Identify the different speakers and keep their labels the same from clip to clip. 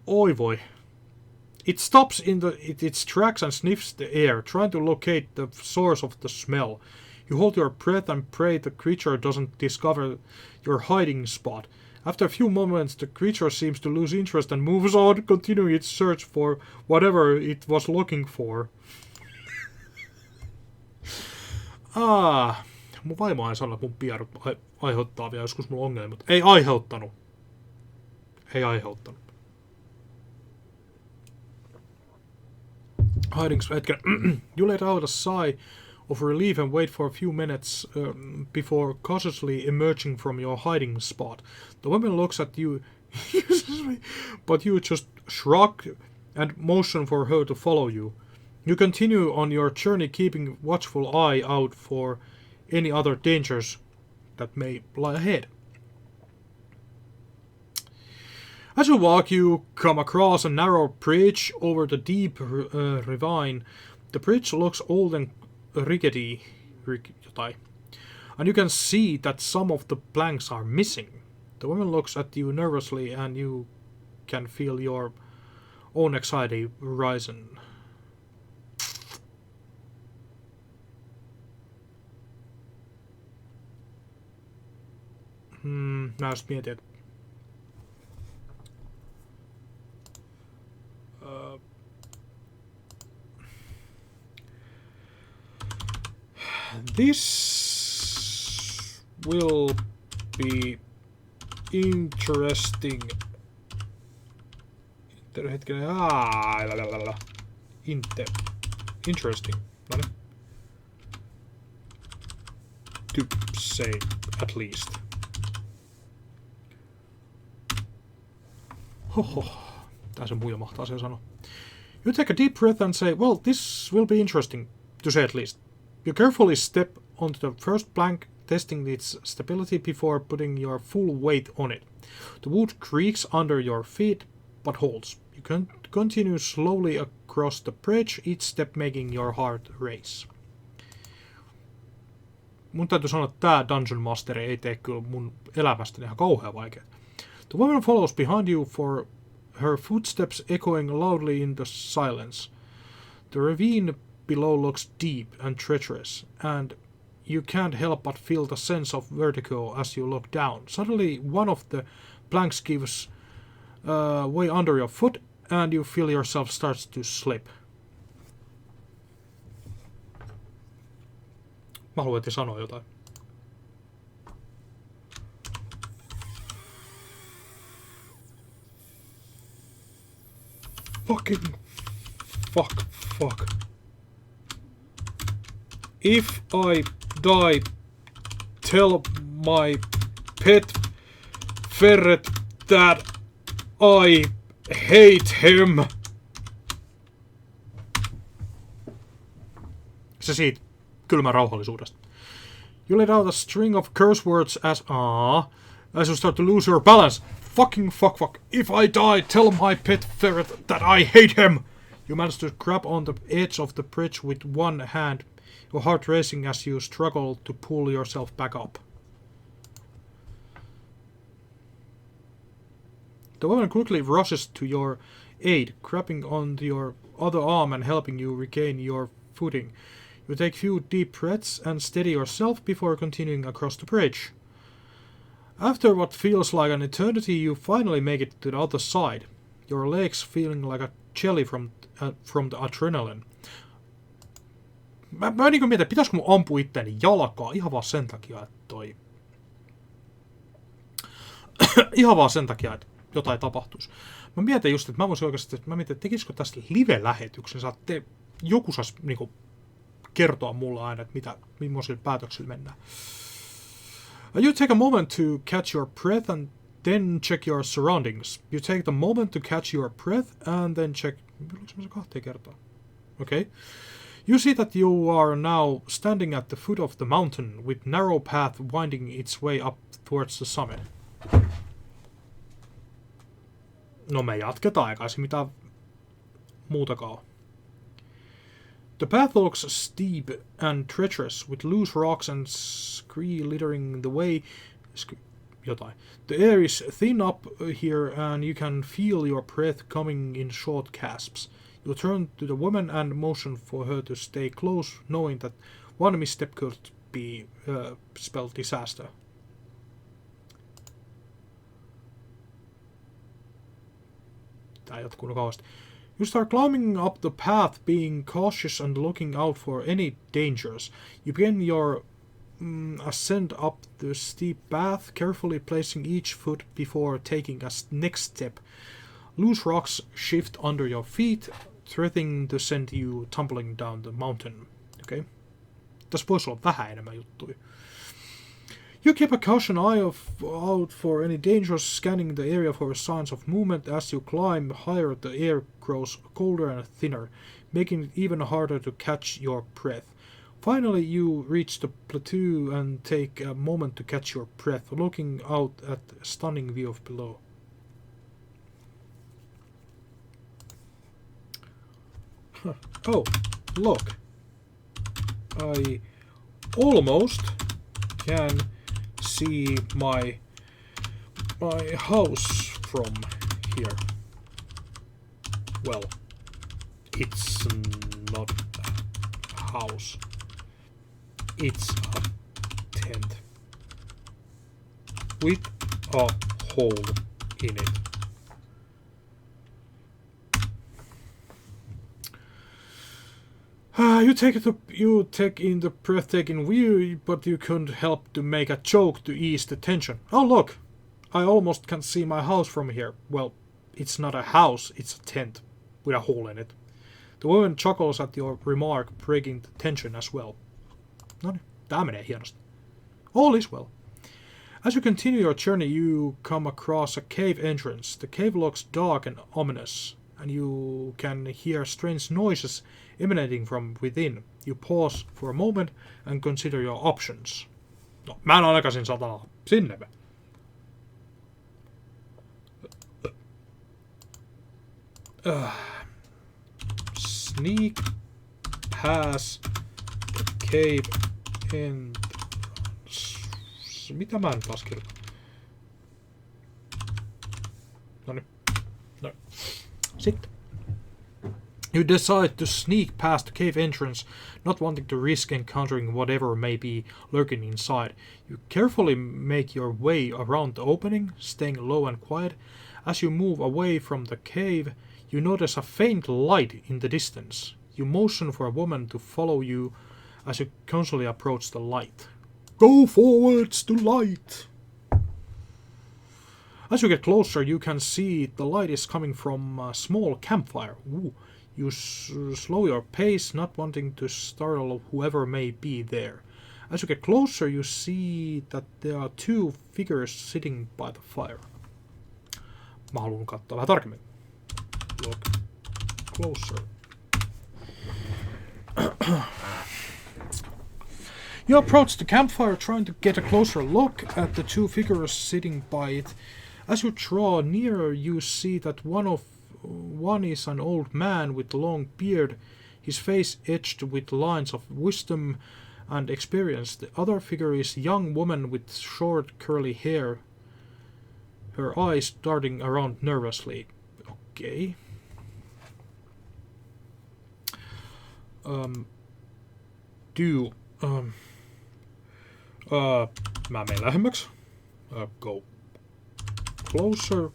Speaker 1: Oi voi. It stops in its tracks and sniffs the air, trying to locate the source of the smell. You hold your breath and pray the creature doesn't discover your hiding spot. After a few moments, the creature seems to lose interest and moves on, continuing its search for whatever it was looking for. Mun vaimo ei sano, että mun pierut aiheuttaa vielä joskus mulla ongelmia, mutta ei aiheuttanut. Ei aiheuttanut. Hiding hetken. You let out a sigh of relief and wait for a few minutes before cautiously emerging from your hiding spot. The woman looks at you, but you just shrug and motion for her to follow you. You continue on your journey, keeping watchful eye out for any other dangers that may lie ahead. As you walk, you come across a narrow bridge over the deep ravine. The bridge looks old and rickety, and you can see that some of the planks are missing. The woman looks at you nervously, and you can feel your own anxiety rising. Mä just mietin, että this will be interesting. Interesting. To say at least. Hoho. Tää se muija mahtaa sen sanoa. You take a deep breath and say, well, this will be interesting, to say at least. You carefully step onto the first plank, testing its stability before putting your full weight on it. The wood creaks under your feet, but holds. You can continue slowly across the bridge, each step making your heart race. Mun täytyy sanoa, että tää Dungeon Master ei tee kyllä mun elämästäni ihan kauhean vaikea. The woman follows behind you, for her footsteps echoing loudly in the silence. The ravine below looks deep and treacherous, and you can't help but feel the sense of vertigo as you look down. Suddenly, one of the planks gives way under your foot, and you feel yourself starts to slip. Mä haluan sanoa jotain. Fuck. If I die, tell my pet ferret that I hate him. Se siitä kylmän rauhallisuudesta. You let out a string of curse words as you start to lose your balance. Fuck. If I die, tell my pet ferret that I hate him. You manage to grab on the edge of the bridge with one hand, your heart racing as you struggle to pull yourself back up. The woman quickly rushes to your aid, grabbing onto your other arm and helping you regain your footing. You take a few deep breaths and steady yourself before continuing across the bridge. After what feels like an eternity, you finally make it to the other side, your legs feeling like a jelly from the adrenaline. Mä niin mietin, pitäisikö mun ampua itteeni jalkaa ihan vaan sen takia, että ihan vaan sen takia, että jotain tapahtuisi. Mä mietin just, että mä voisin oikeasti, että tekisikö tästä live-lähetyksen, saatte joku saisi niinku kertoa mulle aina, että millaisilla päätöksillä mennään. You take a moment to catch your breath and then check your surroundings. You take the moment to catch your breath and then check... Okay. You see that you are now standing at the foot of the mountain with narrow path winding its way up towards the summit. No me jatketaan, eikä se mitään muutakaan. The path looks steep and treacherous, with loose rocks and scree littering the way. jotain. The air is thin up here and you can feel your breath coming in short gasps. You turn to the woman and motion for her to stay close, knowing that one misstep could be spell disaster. Tää jatkuu kauheasti. You start climbing up the path, being cautious and looking out for any dangers. You begin your ascent up the steep path, carefully placing each foot before taking a next step. Loose rocks shift under your feet, threatening to send you tumbling down the mountain. Okay. Tässä voisi olla vähän enemmän juttuja. You keep a caution eye out for any dangers, scanning the area for signs of movement. As you climb higher, the air grows colder and thinner, making it even harder to catch your breath. Finally, you reach the plateau and take a moment to catch your breath, looking out at the stunning view of below. Oh, look. I almost can see my house from here. Well, it's not a house. It's a tent with a hole in it. You take in the breathtaking view, but you couldn't help to make a joke to ease the tension. Oh look, I almost can see my house from here. Well, it's not a house, it's a tent with a hole in it. The woman chuckles at your remark, breaking the tension as well. No niin, tää menee hienosti. All is well. As you continue your journey, you come across a cave entrance. The cave looks dark and ominous, and you can hear strange noises emanating from within. You pause for a moment and consider your options. No, mä en ainakaan satana. Sinne me. Sneak past the cave entrance. Mitä mä nyt taas kirjoitan? Noniin. No. Sitten. You decide to sneak past the cave entrance, not wanting to risk encountering whatever may be lurking inside. You carefully make your way around the opening, staying low and quiet. As you move away from the cave, you notice a faint light in the distance. You motion for a woman to follow you as you casually approach the light. Go forwards to light! As you get closer, you can see the light is coming from a small campfire. Ooh. You slow your pace, not wanting to startle whoever may be there. As you get closer, you see that there are two figures sitting by the fire. Mä haluan katsoa vähän tarkemmin. Look closer. You approach the campfire, trying to get a closer look at the two figures sitting by it. As you draw nearer, you see that one is an old man with long beard, his face etched with lines of wisdom and experience. The other figure is a young woman with short curly hair, her eyes darting around nervously. Okay. Mä menen lähemmäksi. Go closer.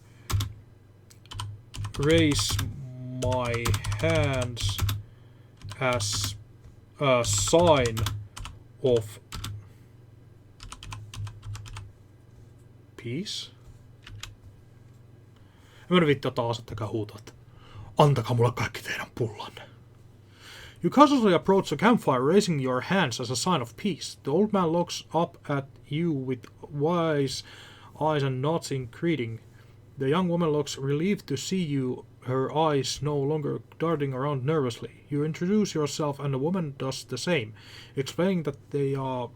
Speaker 1: Raise my hands as a sign of peace. Mä nyt vittu taas asettakaa huutaa, että antakaa mulle kaikki teidän pullanne. You cautiously approach the campfire, raising your hands as a sign of peace. The old man looks up at you with wise eyes and nods in greeting. The young woman looks relieved to see you, her eyes no longer darting around nervously. You introduce yourself and the woman does the same, explaining that they are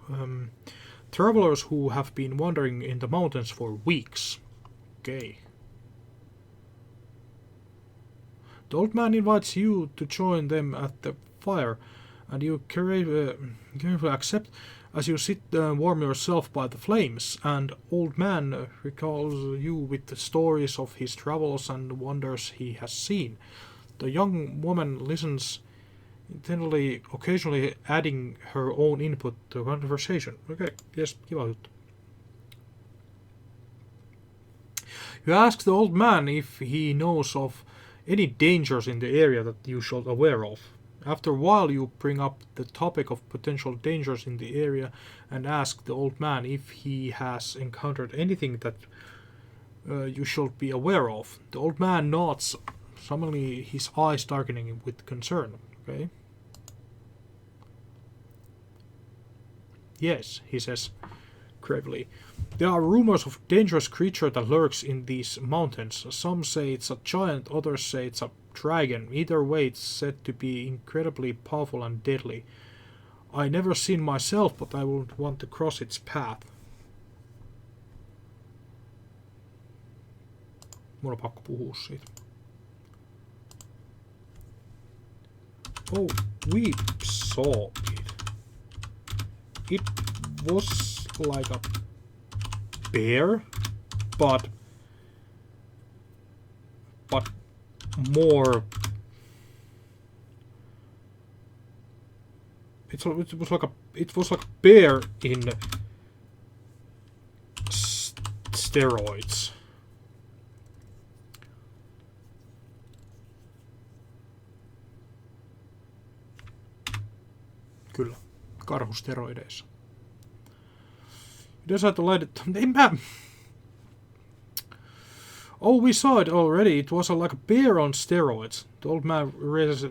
Speaker 1: travelers who have been wandering in the mountains for weeks. Okay. The old man invites you to join them at the fire, and you carefully accept. as you sit and warm yourself by the flames, and old man recalls you with the stories of his travels and wonders he has seen. The young woman listens intently, occasionally adding her own input to the conversation. Okay, yes, kiva juttu. You ask the old man if he knows of any dangers in the area that you should aware of. After a while you bring up the topic of potential dangers in the area and ask the old man if he has encountered anything that you should be aware of. The old man nods, suddenly his eyes darkening with concern. Okay. Yes, he says gravely. There are rumors of dangerous creature that lurks in these mountains. Some say it's a giant, others say it's a dragon. Either way, it's said to be incredibly powerful and deadly. I never seen myself, but I would want to cross its path. Mun on pakko puhua siitä. Oh, we saw it. It was like a bear, but more. It was like a bear in steroids. Kyllä, karhusteroideissa. You decide to light it. Oh, we saw it already. It was like a bear on steroids. The old man raises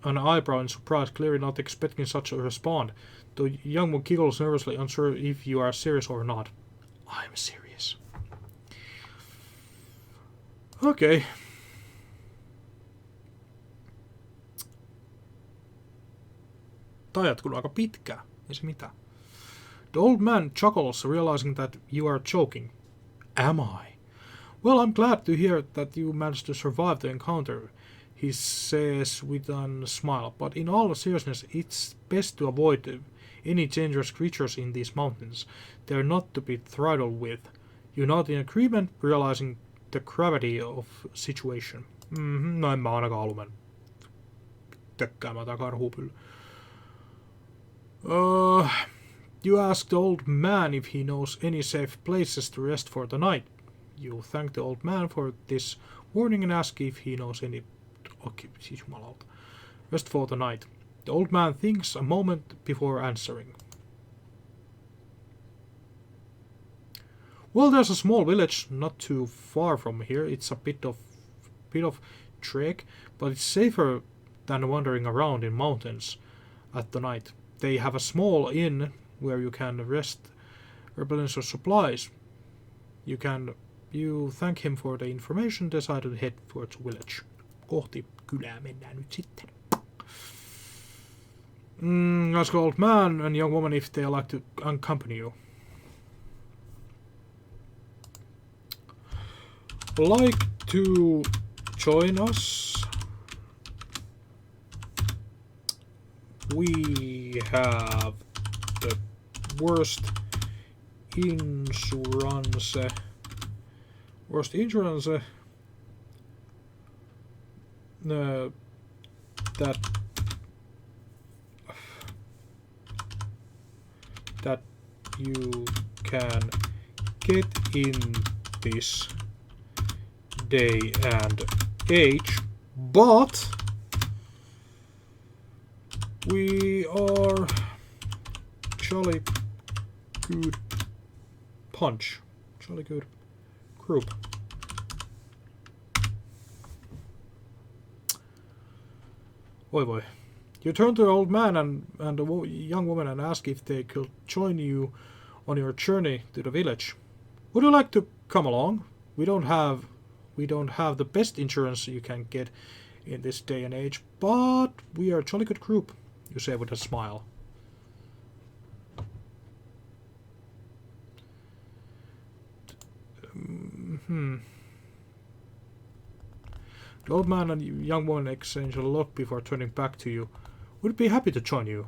Speaker 1: an eyebrow in surprise, clearly not expecting such a response. The young one giggles nervously, unsure if you are serious or not. I'm serious. Okay. Tää jatkuu aika pitkään. Ei se mitään. The old man chuckles, realizing that you are joking. Am I? Well, I'm glad to hear that you managed to survive the encounter, he says with a smile. But in all seriousness, it's best to avoid any dangerous creatures in these mountains. They're not to be throttled with. You're not in agreement, realizing the gravity of situation. No en mä ainakaan halua mennä tökkäämään tää karhupyllä. You ask the old man if he knows any safe places to rest for the night. You thank the old man for this warning and ask if he knows any... Okay, siis jumalauta. Rest for the night. The old man thinks a moment before answering. Well, there's a small village not too far from here. It's a bit of trek, but it's safer than wandering around in mountains at the night. They have a small inn where you can rest replenish your supplies. You thank him for the information, decide to head towards village. Kohti kylää mennään nyt sitten. Ask old man and young woman if they like to accompany you. Like to join us? We have the worst insurance that you can get in this day and age, but we are jolly good group. Oi voi. You turn to the old man and the young woman and ask if they could join you on your journey to the village. Would you like to come along? We don't have the best insurance you can get in this day and age, but we are a jolly good group, you say with a smile. The old man and young woman exchange a look before turning back to you. Would be happy to join you.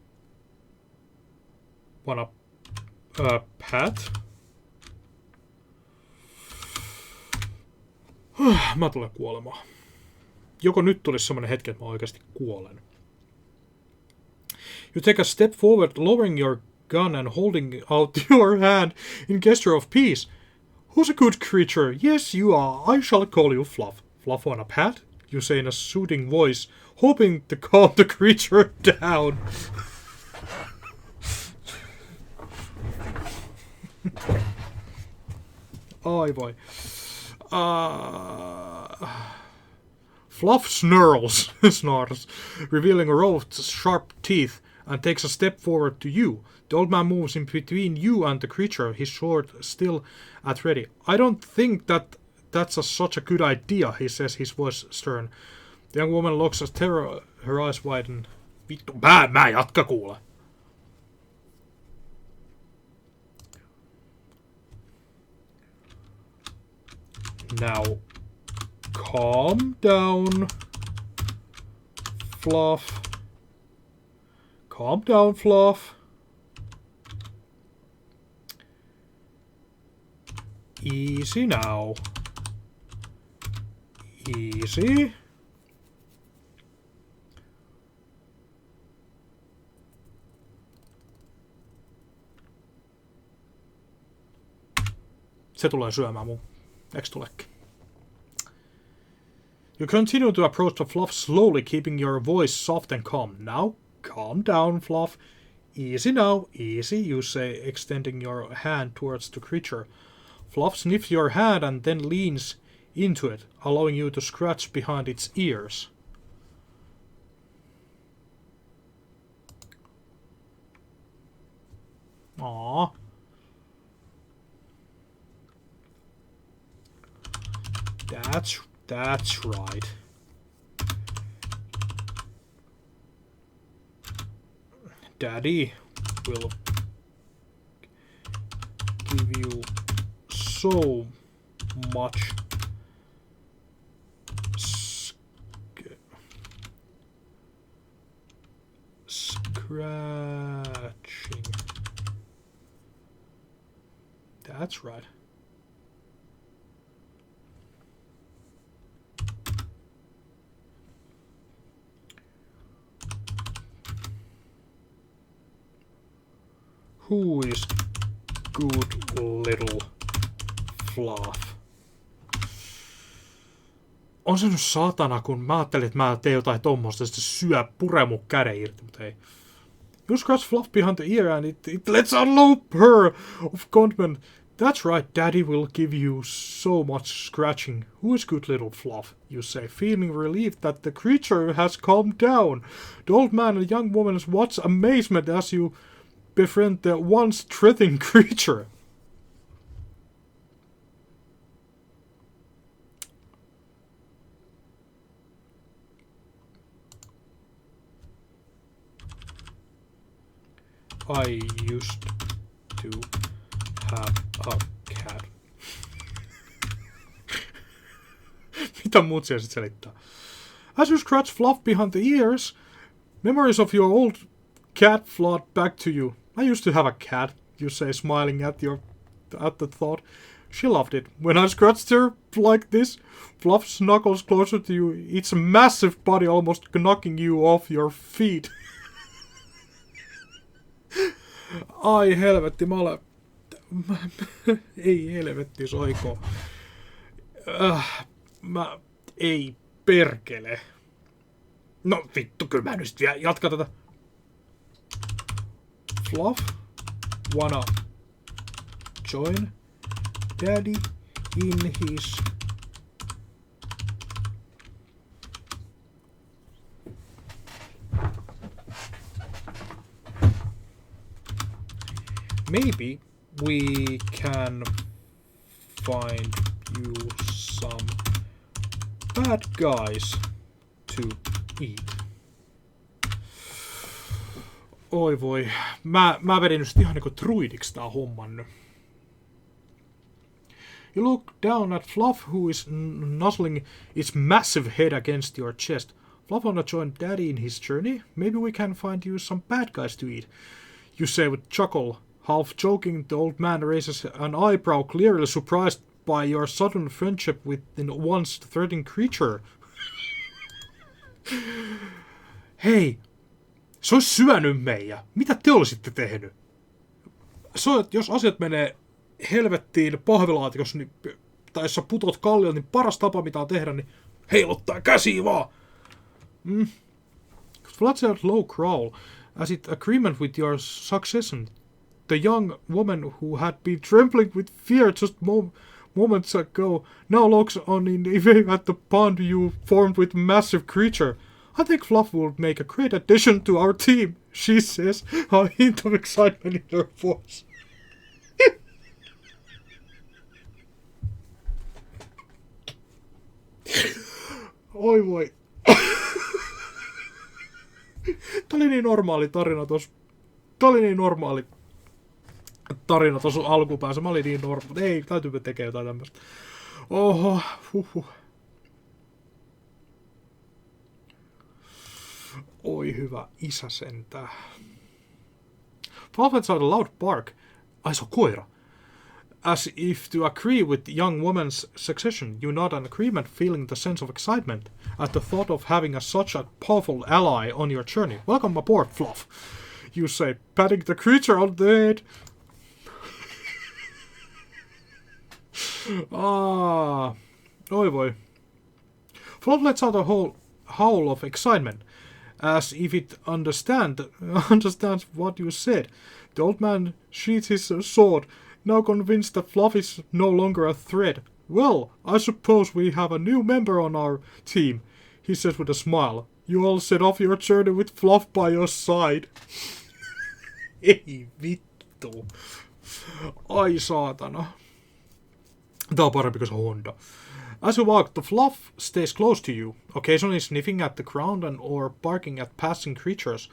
Speaker 1: Wanna pat? Mä tulen kuolemaan. Joko nyt tulisi semmonen hetki, että mä oikeasti kuolen. You take a step forward, lowering your gun and holding out your hand in gesture of peace. Who's a good creature? Yes, you are. I shall call you Fluff. Fluff on a pat? You say in a soothing voice, hoping to calm the creature down. Ai voi. Fluff snarls, revealing a row of sharp teeth, and takes a step forward to you. The old man moves in between you and the creature, his sword still at ready. I don't think that's such a good idea, he says, his voice stern. The young woman looks at terror, her eyes widen. Vittu, mä jatka kuule. Now, calm down, Fluff. Calm down, Fluff. Easy now. Easy. Se tulee syömään mun. Eiks tulekin? You continue to approach the Fluff slowly, keeping your voice soft and calm. Now, calm down, Fluff. Easy now, easy, you say, extending your hand towards the creature. Fluff sniffs your hand and then leans into it, allowing you to scratch behind its ears. Aww. That's right. Daddy will give you so much scratching. That's right. Who is good little Fluff? On se nyt satana, kun mä ajattelin, että mä teen jotain tommoista, sitten syö puree mun käden irti, mutta ei. You scratch Fluff behind the ear and it lets out a low purr of contentment. That's right, Daddy will give you so much scratching. Who is good little Fluff, you say, feeling relieved that the creature has calmed down. The old man and the young woman watch amazement as you befriend the once threatening creature. I used to have a cat. Mitä muut siellä sit selittää? As you scratch Fluff behind the ears, memories of your old cat flood back to you. I used to have a cat, you say, smiling at the thought. She loved it. When I scratched her like this, Fluff snuggles closer to you, its massive body almost knocking you off your feet. Ai helvetti, ei helvetti soiko. Ei perkele. No vittu, kyllä mä nyt vielä jatka tätä. Fluff, wanna join Daddy in his maybe we can find you some bad guys to eat. Oi voi. Mä vedin nyt ihan niinku druidiksi tää homman nyt. You look down at Fluff, who is nuzzling its massive head against your chest. Fluff wanna join Daddy in his journey? Maybe we can find you some bad guys to eat. you say with chuckle. Half joking, the old man raises an eyebrow, clearly surprised by your sudden friendship with an once threatening creature. Hei, se olisi syönyt meidän. Mitä te olisitte tehnyt? Jos asiat menee helvettiin pahvilaatikossa, niin, tai jos sä putot kallion, niin paras tapa mitä on tehdä, niin heiluttaa käsiä vaan. Flats out low growl, as it agreement with your succession. The young woman who had been trembling with fear just moments ago now looks on in evade at the pond you formed with a massive creature. I think Fluff will make a great addition to our team, she says, a hint of excitement in her voice. Oi voi. Tää oli niin normaali tarina tossa alkupäässä. Mä olin niin normaali. Ei, täytyypä tekee jotain tämmöstä. Oho, huhhuh. Oi hyvä isä sentää. Fluff lets out a loud bark. Ai se on koira. As if to agree with the young woman's succession, you nod in agreement, feeling the sense of excitement at the thought of having such a powerful ally on your journey. Welcome aboard, Fluff, you say, patting the creature on the head. Oi voi. Fluff lets out a whole howl of excitement, as if it understands what you said. The old man sheathes his sword, now convinced that Fluff is no longer a threat. Well, I suppose we have a new member on our team, he says with a smile. You all set off your journey with Fluff by your side. Ei vittu. Ai saatana. Tää on parempi kuin se Honda. As you walk, the Fluff stays close to you, occasionally sniffing at the ground or barking at passing creatures.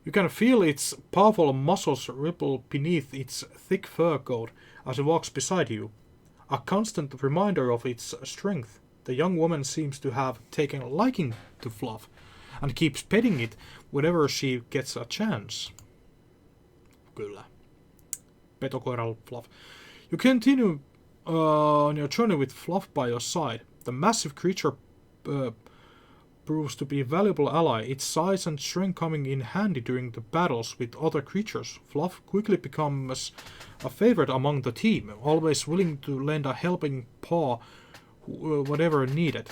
Speaker 1: You can feel its powerful muscles ripple beneath its thick fur coat as it walks beside you. A constant reminder of its strength, the young woman seems to have taken a liking to Fluff and keeps petting it whenever she gets a chance. Kyllä. Petokoiral Fluff. You continue on your journey with Fluff by your side. The massive creature proves to be a valuable ally, its size and strength coming in handy during the battles with other creatures. Fluff quickly becomes a favorite among the team, always willing to lend a helping paw whatever needed.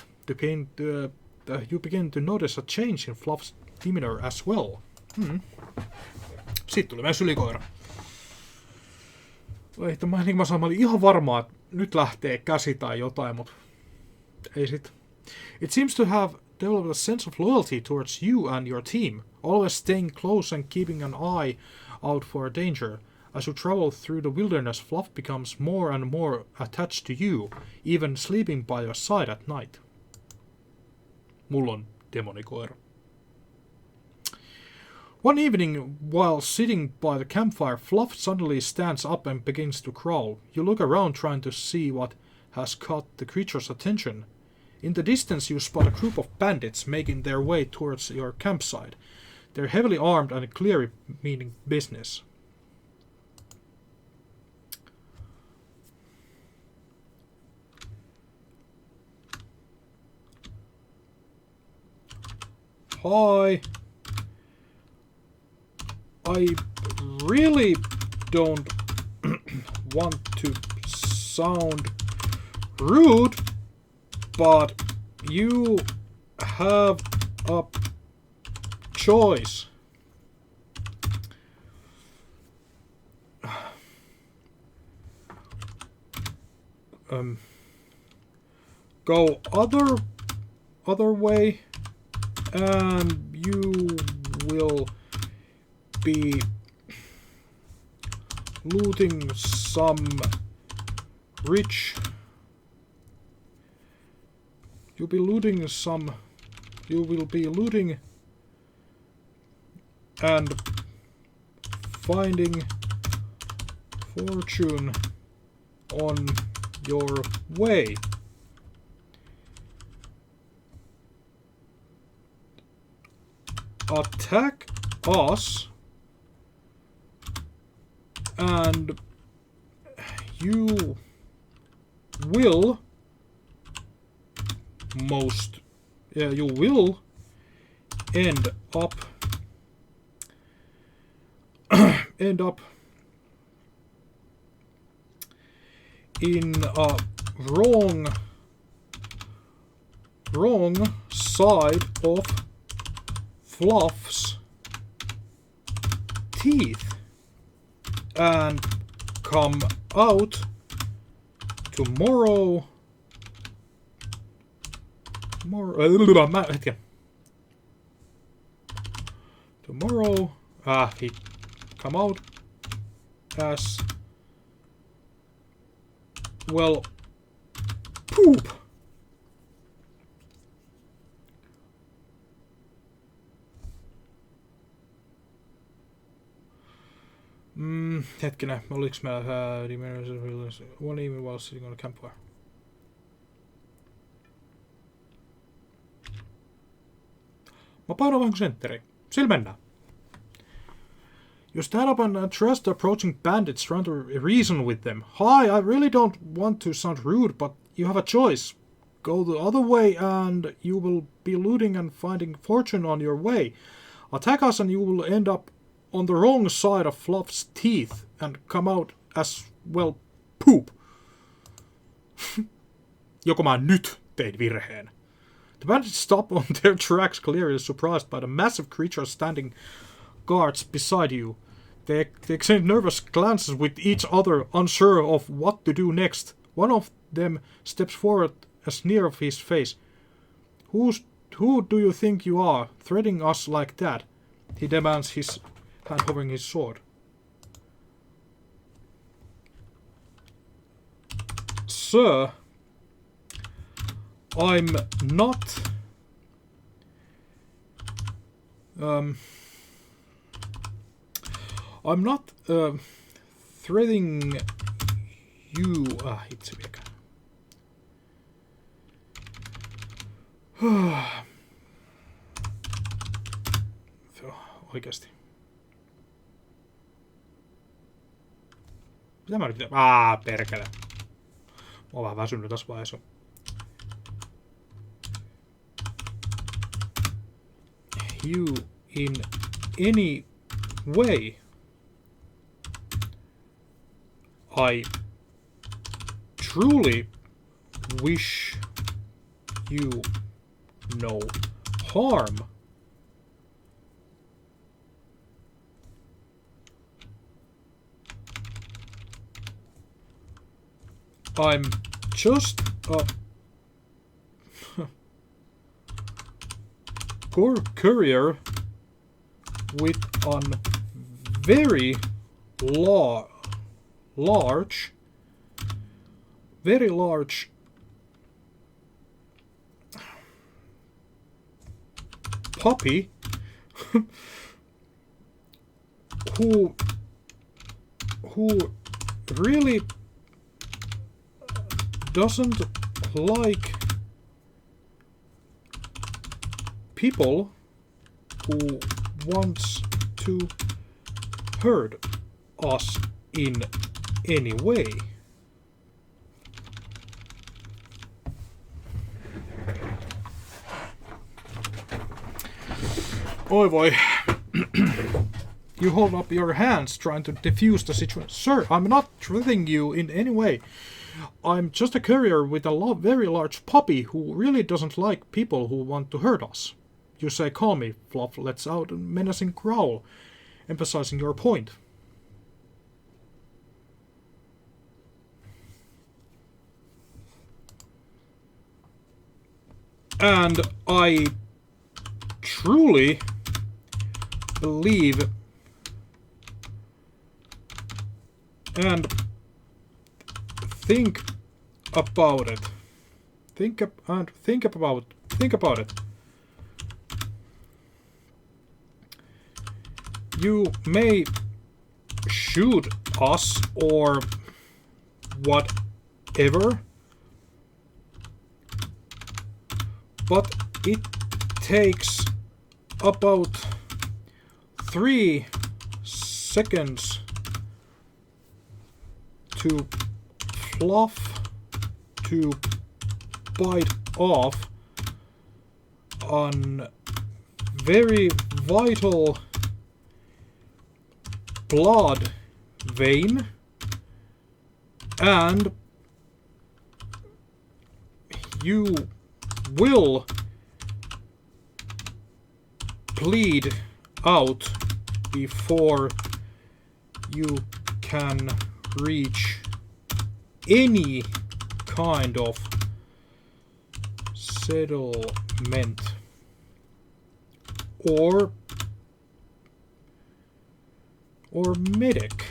Speaker 1: You begin to notice a change in Fluff's demeanor as well. Sitten tuli myös ylikoira. Mä olin ihan varma, että nyt lähtee käsi tai jotain, mutta ei sit. It seems to have developed a sense of loyalty towards you and your team, always staying close and keeping an eye out for danger. As you travel through the wilderness, Fluff becomes more and more attached to you, even sleeping by your side at night. Mulla on demonikoira. One evening, while sitting by the campfire, Fluff suddenly stands up and begins to growl. You look around trying to see what has caught the creature's attention. In the distance, you spot a group of bandits making their way towards your campsite. They're heavily armed and clearly meaning business. Hi. I really don't want to sound rude, but you have a choice. Go other way, and you will be looting some rich. You will be looting and finding fortune on your way. Attack us And you will you will end up in a wrong side of Fluff's teeth and come out tomorrow. Tomorrow, he come out as well poop. Hetkinen, oliks meillä one evening while sitting on a campfire? Mä painan vähän sentteriin. Sillä mennään. You stand up and address the approaching bandits, trying to reason with them. Hi, I really don't want to sound rude, but you have a choice. Go the other way and you will be looting and finding fortune on your way. Attack us and you will end up on the wrong side of Fluff's teeth and come out as, well, poop. Joko mä nyt tein virheen. The bandits stop on their tracks, clearly surprised by the massive creature standing guards beside you. They exchange nervous glances with each other, unsure of what to do next. One of them steps forward, a sneer of his face. Who do you think you are, threatening us like that? He demands, his hand hovering his sword. Sir, I'm not threatening you. Itse mikä. Oikeesti. Mitä mä nyt pitää? Perkele. Mä oon vähän väsynyt tässä vaiheessa. You in any way. I truly wish you no harm. I'm just a courier with a very large puppy who really doesn't like people who wants to hurt us in any way. Oi voi. You hold up your hands trying to defuse the situation. Sir, I'm not threatening you in any way. I'm just a courier with a very large puppy who really doesn't like people who want to hurt us. You say calmly. Fluff lets out a menacing growl, emphasizing your point. And I truly believe and think about it. Think about it. You may shoot us or whatever, but it takes about 3 seconds to Fluff to bite off an very vital blood vein, and you will bleed out before you can reach any kind of settlement or medic.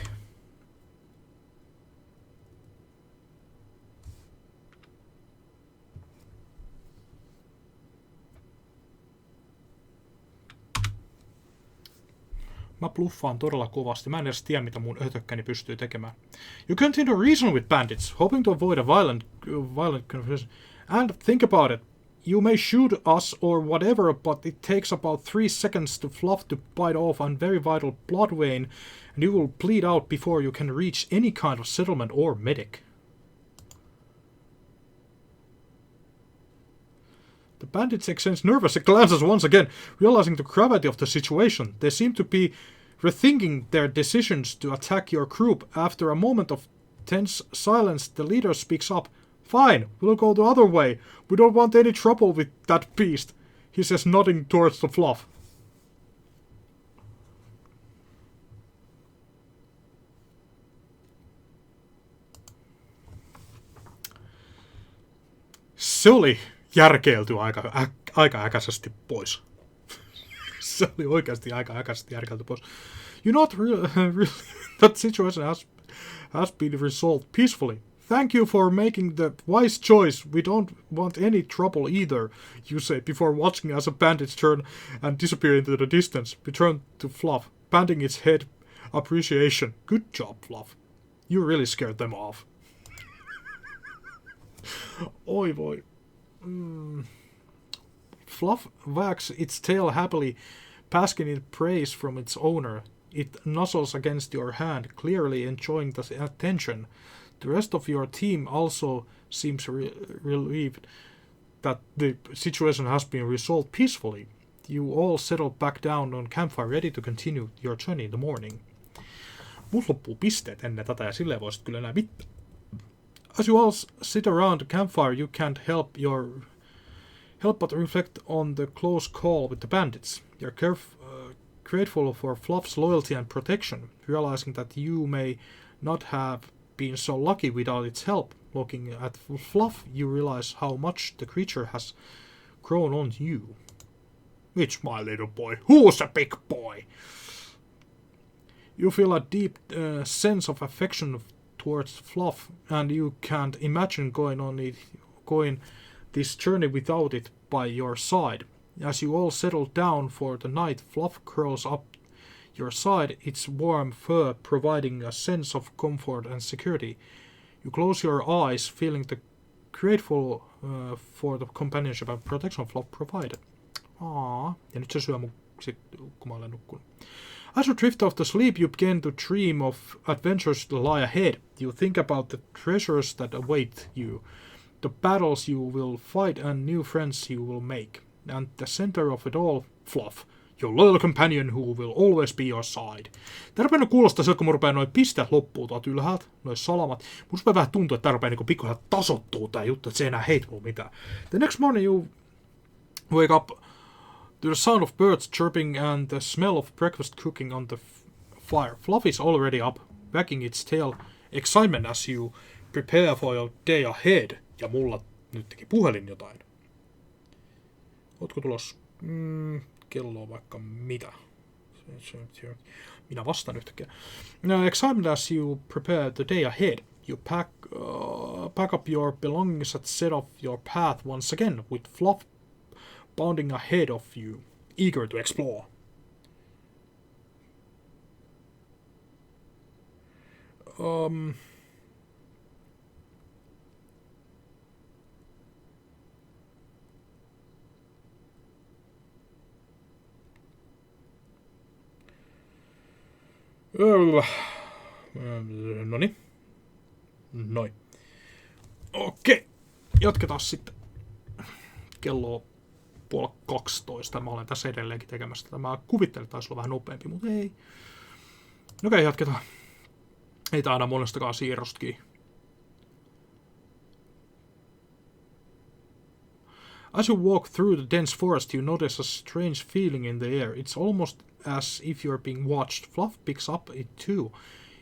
Speaker 1: Mä bluffaan todella kovasti. Mä en edes tiedä, mitä mun ötökkäni pystyy tekemään. You continue to reason with bandits, hoping to avoid a violent conversation. And think about it. You may shoot us or whatever, but it takes about 3 seconds to Fluff to bite off a very vital blood vein, and you will bleed out before you can reach any kind of settlement or medic. The bandits exchange nervous glances once again, realizing the gravity of the situation. They seem to be rethinking their decisions to attack your group. After a moment of tense silence, the leader speaks up. Fine, we'll go the other way. We don't want any trouble with that beast, he says, nodding towards the Fluff. Se oli järkeilty aika äkäisesti pois. Se oli oikeasti aika äkäisesti järkeilty pois. You're not really that situation has been resolved peacefully. Thank you for making the wise choice. We don't want any trouble either, you say, before watching as a bandit turn and disappear into the distance. Return to Fluff, patting its head appreciation. Good job, Fluff. You really scared them off. Oi voi. Fluff wags its tail happily, basking in praise from its owner. It nuzzles against your hand, clearly enjoying the attention. The rest of your team also seems relieved that the situation has been resolved peacefully. You all settle back down on campfire, ready to continue your journey in the morning. Mut loppuu pisteet ennen tätä ja silleen voisit kyllä enää mitään. As you all sit around the campfire, you can't help but reflect on the close call with the bandits. You're grateful for Fluff's loyalty and protection, realizing that you may not have been so lucky without its help. Looking at Fluff, you realize how much the creature has grown on you. It's my little boy. Who's a big boy? You feel a deep sense of affection towards Fluff, and you can't imagine going this journey without it by your side. As you all settle down for the night, Fluff curls up your side, its warm fur providing a sense of comfort and security. You close your eyes, feeling grateful for the companionship and protection Fluff provided. Ja nyt se syö mun sit, kun mä olen nukkunut. As you drift off to sleep, you begin to dream of adventures that lie ahead. You think about the treasures that await you, the battles you will fight and new friends you will make. And the center of it all, Fluff, your loyal companion who will always be your side. Tää rupeaa kuulostaa siltä, kun mun rupeaa noin pisteet loppuu tuolta ylhäältä, noin salamat. Mun rupeaa vähän tuntua, että tää rupeaa niinku pikkuhiljaa tasottuu tää juttu, että se ei enää heitä mulle mitään. The next morning you wake up to the sound of birds chirping and the smell of breakfast cooking on the fire. Fluff is already up, wagging its tail excitement as you prepare for your day ahead. Ja mulla nyt teki puhelin jotain. Ootko tulos? Kello on vaikka mitä. Minä vastaan yhtäkkiä. Excitement as you prepare the day ahead. You pack up your belongings and set off your path once again, with Fluff bounding ahead of you, eager to explore. Noniin. Noin. Okei. Jatketaan sitten. Kello on 11:30. Mä olen tässä edelleenkin tekemässä tätä. Mä kuvittelin, että taisi olla vähän nopeampi, mutta ei. Okei, jatketaan. Ei tää aina monestakaan siirrostakin. As you walk through the dense forest, you notice a strange feeling in the air. It's almost as if you're being watched. Fluff picks up it too,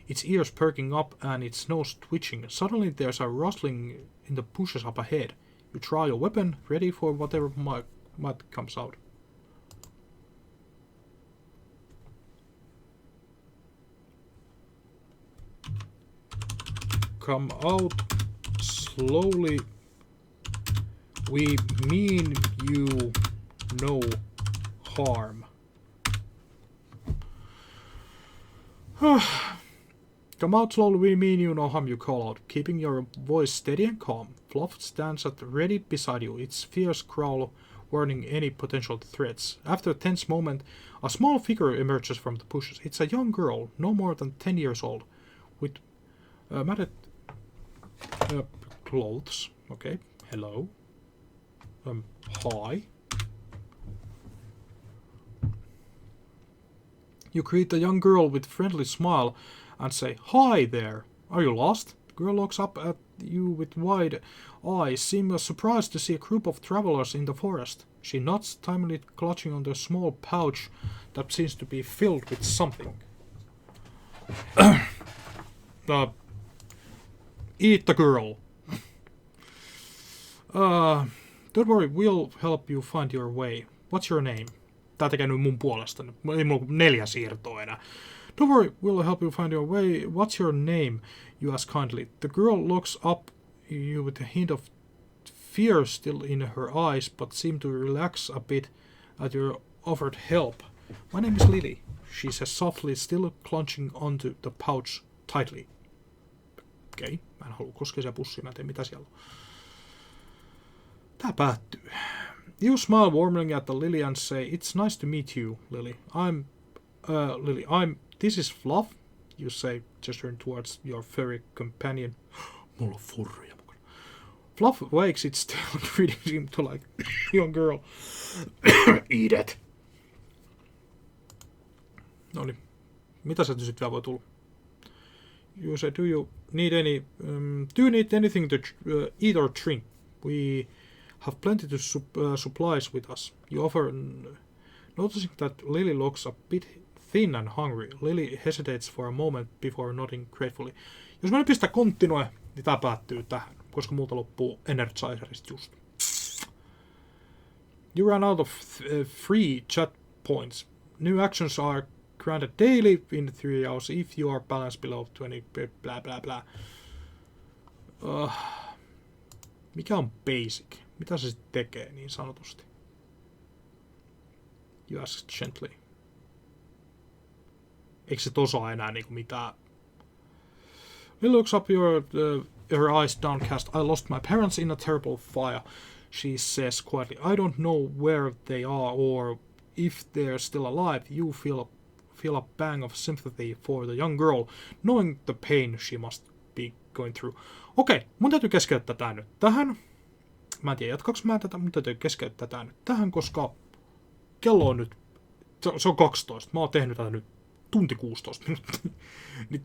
Speaker 1: its ears perking up and its nose twitching. Suddenly there's a rustling in the bushes up ahead. You draw your weapon, ready for whatever might comes out. Come out slowly. We mean you no harm. Come out slowly, we mean you no harm, you call out, keeping your voice steady and calm. Fluff stands at ready beside you, its fierce growl warning any potential threats. After a tense moment, a small figure emerges from the bushes. It's a young girl, no more than 10 years old, with matted clothes. Okay, hello. Hi. You greet the young girl with a friendly smile and say, "Hi there. Are you lost?" The girl looks up at you with wide eyes, seeming surprised to see a group of travelers in the forest. She nods, timely clutching on the small pouch that seems to be filled with something. Eat the girl. Don't worry, we'll help you find your way. What's your name? Tää tekee nyt mun puolesta. Ei mulla 4 siirtoa enää. Don't worry, we'll help you find your way. What's your name? You ask kindly. The girl looks up you with a hint of fear still in her eyes, but seemed to relax a bit at your offered help. My name is Lily, she says softly, still clutching onto the pouch tightly. Okei, mä en halua koskea siellä pussiin, mä en tiedä mitä siellä on. Tää päättyy. You smile warmly at the Lily and say, "It's nice to meet you, Lily. This is Fluff," you say, gesturing towards your furry companion. Mulla on furria mukana. Fluff wakes its tail, treating him to like young girl. Eat it. Noniin. Mitä se nyt vielä voi tulla? You say, do you need anything to eat or drink? We have plenty to supplies with us. You offer. Noticing that Lily looks a bit thin and hungry, Lily hesitates for a moment before nodding gratefully. Jos mä nyt pistän continue, niin tää päättyy tähän, koska multa loppuu Energizerista just. You run out of free chat points. New actions are granted daily in 3 hours if you are balanced below 20 blah blah blah. Mikä on basic? Mitä se sitten tekee niin sanotusti? You ask gently. Eikö se osaa enää niinku mitään? He looks up her eyes downcast. I lost my parents in a terrible fire, she says quietly. I don't know where they are or if they're still alive. You feel a bang of sympathy for the young girl, knowing the pain she must be going through. Okei, mun täytyy keskeyttää tää nyt tähän. Mä en tiedä, jatkaks mä tätä, mun täytyy keskeyttää tää nyt tähän, koska kello on nyt, se on 12. Mä oon tehnyt tätä nyt tunti 16 minuuttia. Niin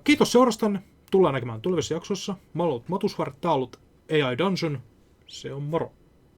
Speaker 1: kiitos seurastanne. Tullaan näkemään tulevissa jaksossa. Mä oon ollut Matusvar, tää on ollut AI Dungeon. Se on moro.